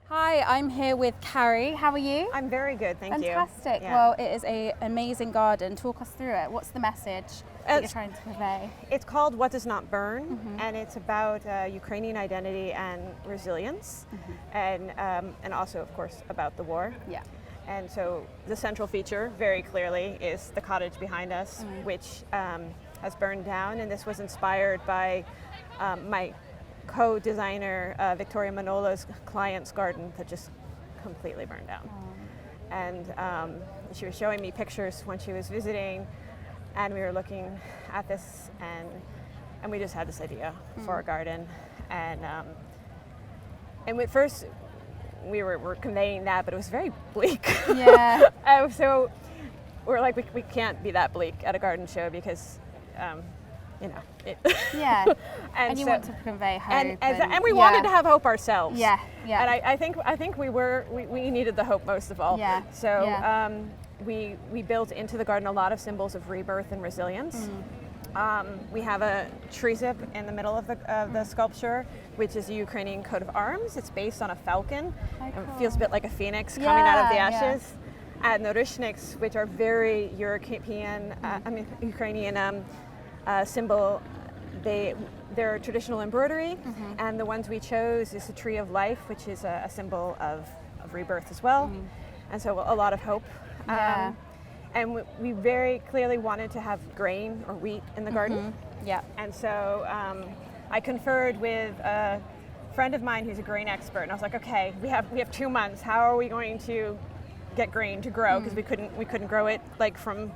Hi, I'm here with Carrie. How are you? I'm very good, thank you. Fantastic. Yeah. Well, it is an amazing garden. Talk us through it. What's the message that you're trying to convey? It's called What Does Not Burn, and it's about Ukrainian identity and resilience, and also, of course, about the war. Yeah. And so the central feature, very clearly, is the cottage behind us, which has burned down, and this was inspired by my co-designer Victoria Manolo's client's garden that just completely burned down. And she was showing me pictures when she was visiting, and we were looking at this, and we just had this idea for a garden, and at first we were conveying that, but it was very bleak. Yeah. So we're like, we can't be that bleak at a garden show because Yeah. and you so, want to convey hope. And we wanted to have hope ourselves. Yeah. Yeah. And I think we needed the hope most of all. Yeah. So we built into the garden a lot of symbols of rebirth and resilience. We have a trezub in the middle of the sculpture, which is a Ukrainian coat of arms. It's based on a falcon. Oh, cool. It feels a bit like a phoenix coming out of the Yeah, ashes. And the rushniks, which are very European, Ukrainian symbol. They're traditional embroidery, and the ones we chose is a tree of life, which is a symbol of rebirth as well, and so a lot of hope. Yeah. And we very clearly wanted to have grain or wheat in the garden. Yeah. And so I conferred with a friend of mine who's a grain expert, and I was like, okay, we have 2 months. How are we going to get grain to grow? Because we couldn't grow it like from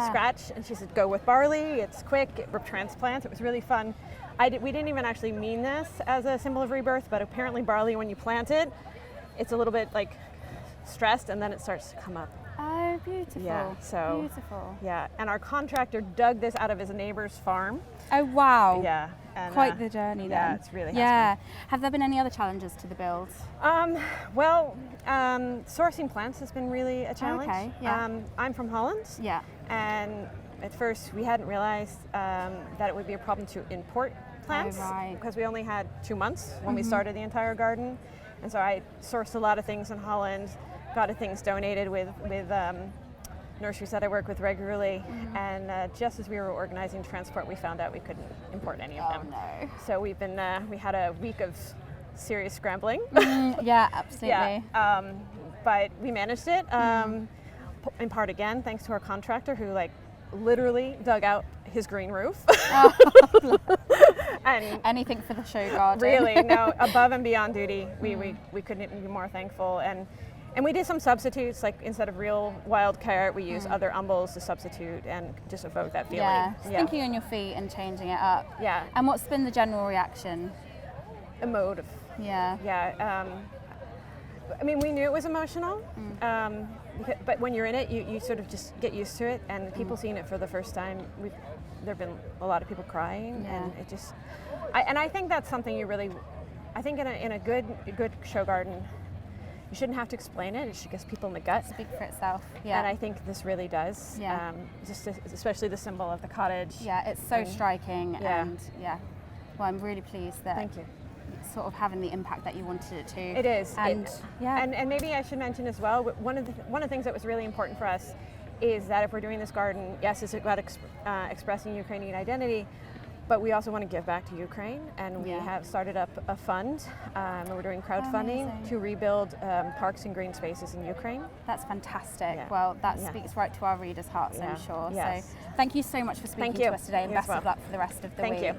scratch. And she said, go with barley. It's quick. It transplants. It was really fun. We didn't even actually mean this as a symbol of rebirth, but apparently barley, when you plant it, it's a little bit like stressed, and then it starts to come up. Oh, beautiful. Yeah. So beautiful. Yeah. And our contractor dug this out of his neighbor's farm. Oh, wow. Yeah. And, Quite the journey then. Yeah, it's really has Yeah. Have there been any other challenges to the build? Sourcing plants has been really a challenge. Okay, yeah. I'm from Holland. Yeah. And at first we hadn't realized that it would be a problem to import plants, right. because we only had 2 months when we started the entire garden. And so I sourced a lot of things in Holland, got things donated with nurseries that I work with regularly, and just as we were organizing transport, we found out we couldn't import any of them. No. So we had a week of serious scrambling. Yeah, absolutely. Yeah, but we managed it, in part again thanks to our contractor who literally dug out his green roof. And anything for the show garden. Really, no, above and beyond duty. We couldn't be more thankful. And we did some substitutes, like instead of real wild carrot, we used other umbels to substitute and just evoke that feeling. Yeah, thinking on your feet and changing it up. Yeah. And what's been the general reaction? Emotive. Yeah. Yeah. We knew it was emotional, but when you're in it, you sort of just get used to it. And people seeing it for the first time, there've been a lot of people crying, and it just. I think that's something you really. I think in a good show garden, you shouldn't have to explain it. It should get people in the gut. Speak for itself. Yeah. And I think this really does. Yeah. Especially the symbol of the cottage. Yeah, it's so striking. Yeah. And well, I'm really pleased that. Thank you. It's sort of having the impact that you wanted it to. It is. And and maybe I should mention as well, one of the things that was really important for us is that if we're doing this garden, yes, it's about expressing Ukrainian identity, but we also want to give back to Ukraine, and we have started up a fund, and we're doing crowdfunding to rebuild parks and green spaces in Ukraine. That's fantastic. Yeah. Well, that speaks right to our readers' hearts, I'm sure. Yes. So thank you so much for speaking to us today, and best of luck for the rest of the week. Thank you.